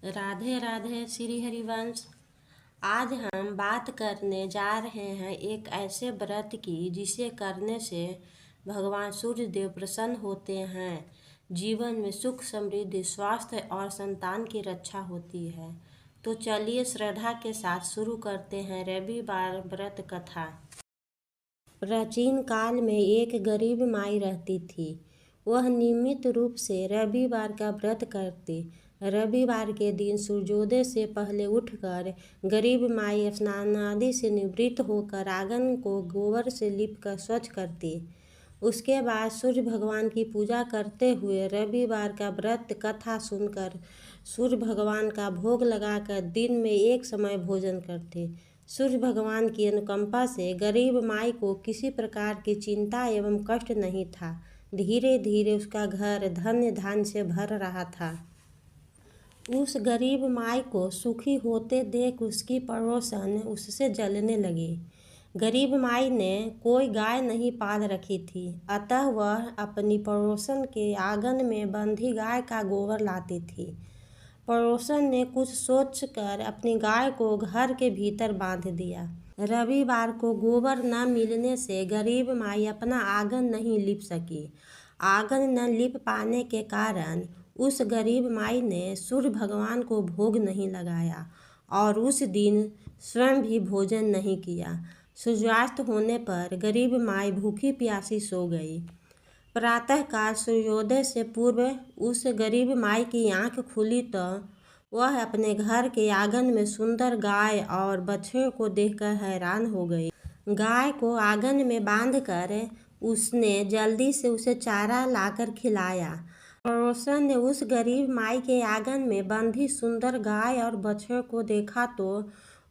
राधे राधे श्री हरिवंश। आज हम बात करने जा रहे हैं एक ऐसे व्रत की जिसे करने से भगवान सूर्य देव प्रसन्न होते हैं। जीवन में सुख समृद्धि स्वास्थ्य और संतान की रक्षा होती है। तो चलिए श्रद्धा के साथ शुरू करते हैं रविवार व्रत कथा। प्राचीन काल में एक गरीब माई रहती थी। वह नियमित रूप से रविवार का व्रत करती। रविवार के दिन सूर्योदय से पहले उठकर गरीब माई स्नान आदि से निवृत्त होकर आंगन को गोबर से लीपकर स्वच्छ करती। उसके बाद सूर्य भगवान की पूजा करते हुए रविवार का व्रत कथा सुनकर सूर्य भगवान का भोग लगाकर दिन में एक समय भोजन करते। सूर्य भगवान की अनुकंपा से गरीब माई को किसी प्रकार की चिंता एवं कष्ट नहीं था। धीरे धीरे उसका घर धन्य धान्य से भर रहा था। उस गरीब माई को सुखी होते देख उसकी पड़ोसन उससे जलने लगी। गरीब माई ने कोई गाय नहीं पाल रखी थी, अतः वह अपनी पड़ोसन के आंगन में बंधी गाय का गोबर लाती थी। पड़ोसन ने कुछ सोचकर अपनी गाय को घर के भीतर बांध दिया। रविवार को गोबर न मिलने से गरीब माई अपना आंगन नहीं लीप सकी। आंगन न लीप पाने के कारण उस गरीब माई ने सूर्य भगवान को भोग नहीं लगाया और उस दिन स्वयं भी भोजन नहीं किया। सूर्यास्त होने पर गरीब माई भूखी प्यासी सो गई। प्रातःकाल सूर्योदय से पूर्व उस गरीब माई की आंख खुली तो वह अपने घर के आंगन में सुंदर गाय और बछड़े को देखकर हैरान हो गई। गाय को आंगन में बांधकर उसने जल्दी से उसे चारा लाकर खिलाया। पड़ोसन ने उस गरीब माई के आंगन में बंधी सुंदर गाय और बछड़े को देखा तो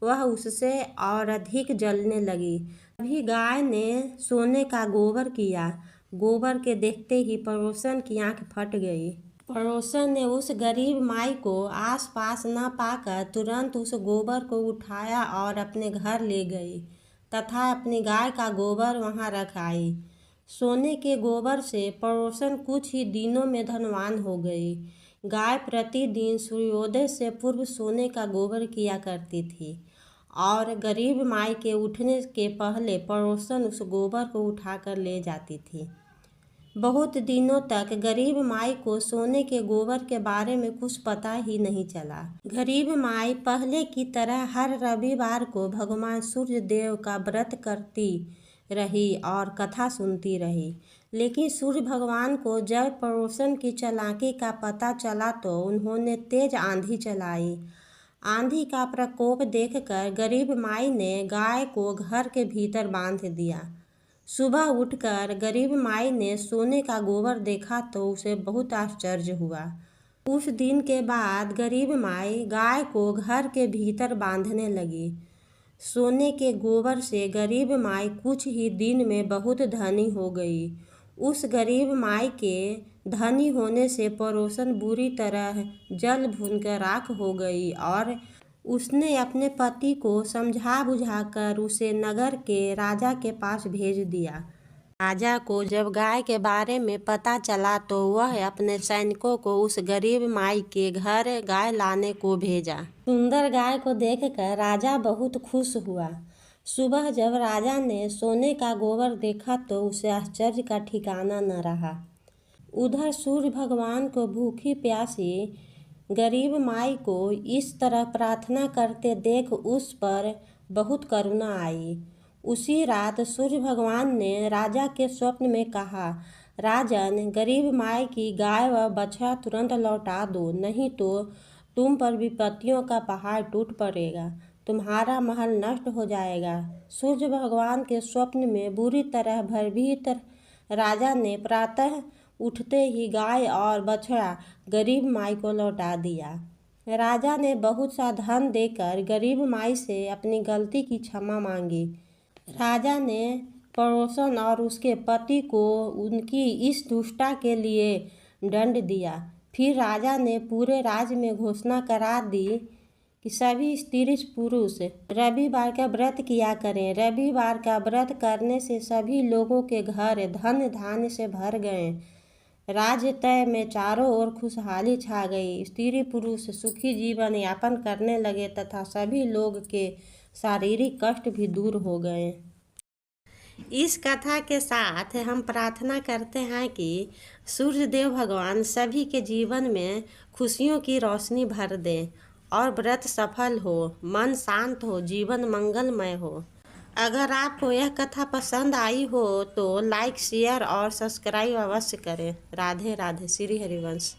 वह उससे और अधिक जलने लगी। तभी गाय ने सोने का गोबर किया। गोबर के देखते ही पड़ोसन की आंख फट गई। पड़ोसन ने उस गरीब माई को आसपास न पाकर तुरंत उस गोबर को उठाया और अपने घर ले गई तथा अपनी गाय का गोबर वहां रख आई। सोने के गोबर से पड़ोसन कुछ ही दिनों में धनवान हो गई। गाय प्रतिदिन सूर्योदय से पूर्व सोने का गोबर किया करती थी और गरीब माई के उठने के पहले पड़ोसन उस गोबर को उठाकर ले जाती थी। बहुत दिनों तक गरीब माई को सोने के गोबर के बारे में कुछ पता ही नहीं चला। गरीब माई पहले की तरह हर रविवार को भगवान सूर्य देव का व्रत करती रही और कथा सुनती रही। लेकिन सूर्य भगवान को जब पड़ोसन की चालाकी का पता चला तो उन्होंने तेज आंधी चलाई। आंधी का प्रकोप देखकर गरीब माई ने गाय को घर के भीतर बांध दिया। सुबह उठकर गरीब माई ने सोने का गोबर देखा तो उसे बहुत आश्चर्य हुआ। उस दिन के बाद गरीब माई गाय को घर के भीतर बांधने लगी। सोने के गोबर से गरीब माई कुछ ही दिन में बहुत धनी हो गई। उस गरीब माई के धनी होने से पड़ोसन बुरी तरह जल भूनकर राख हो गई और उसने अपने पति को समझा बुझाकर उसे नगर के राजा के पास भेज दिया। राजा को जब गाय के बारे में पता चला तो वह अपने सैनिकों को उस गरीब माई के घर गाय लाने को भेजा। सुंदर गाय को देखकर राजा बहुत खुश हुआ। सुबह जब राजा ने सोने का गोबर देखा तो उसे आश्चर्य का ठिकाना न रहा। उधर सूर्य भगवान को भूखी प्यासी गरीब माई को इस तरह प्रार्थना करते देख उस पर बहुत करुणा आई। उसी रात सूर्य भगवान ने राजा के स्वप्न में कहा, राजन, गरीब माई की गाय व बछड़ा तुरंत लौटा दो, नहीं तो तुम पर विपत्तियों का पहाड़ टूट पड़ेगा, तुम्हारा महल नष्ट हो जाएगा। सूर्य भगवान के स्वप्न में बुरी तरह भयभीत राजा ने प्रातः उठते ही गाय और बछड़ा गरीब माई को लौटा दिया। राजा ने बहुत सा धन देकर गरीब माई से अपनी गलती की क्षमा मांगी। राजा ने पड़ोसन और उसके पति को उनकी इस दुष्टता के लिए दंड दिया। फिर राजा ने पूरे राज्य में घोषणा करा दी कि सभी स्त्री पुरुष रविवार का व्रत किया करें। रविवार का व्रत करने से सभी लोगों के घर धन धान्य से भर गए। राज्य तय में चारों ओर खुशहाली छा गई। स्त्री पुरुष सुखी जीवन यापन करने लगे तथा सभी लोग के शारीरिक कष्ट भी दूर हो गए। इस कथा के साथ हम प्रार्थना करते हैं कि सूर्यदेव भगवान सभी के जीवन में खुशियों की रोशनी भर दें और व्रत सफल हो, मन शांत हो, जीवन मंगलमय हो। अगर आपको यह कथा पसंद आई हो तो लाइक, शेयर और सब्सक्राइब अवश्य करें। राधे राधे। श्री हरिवंश।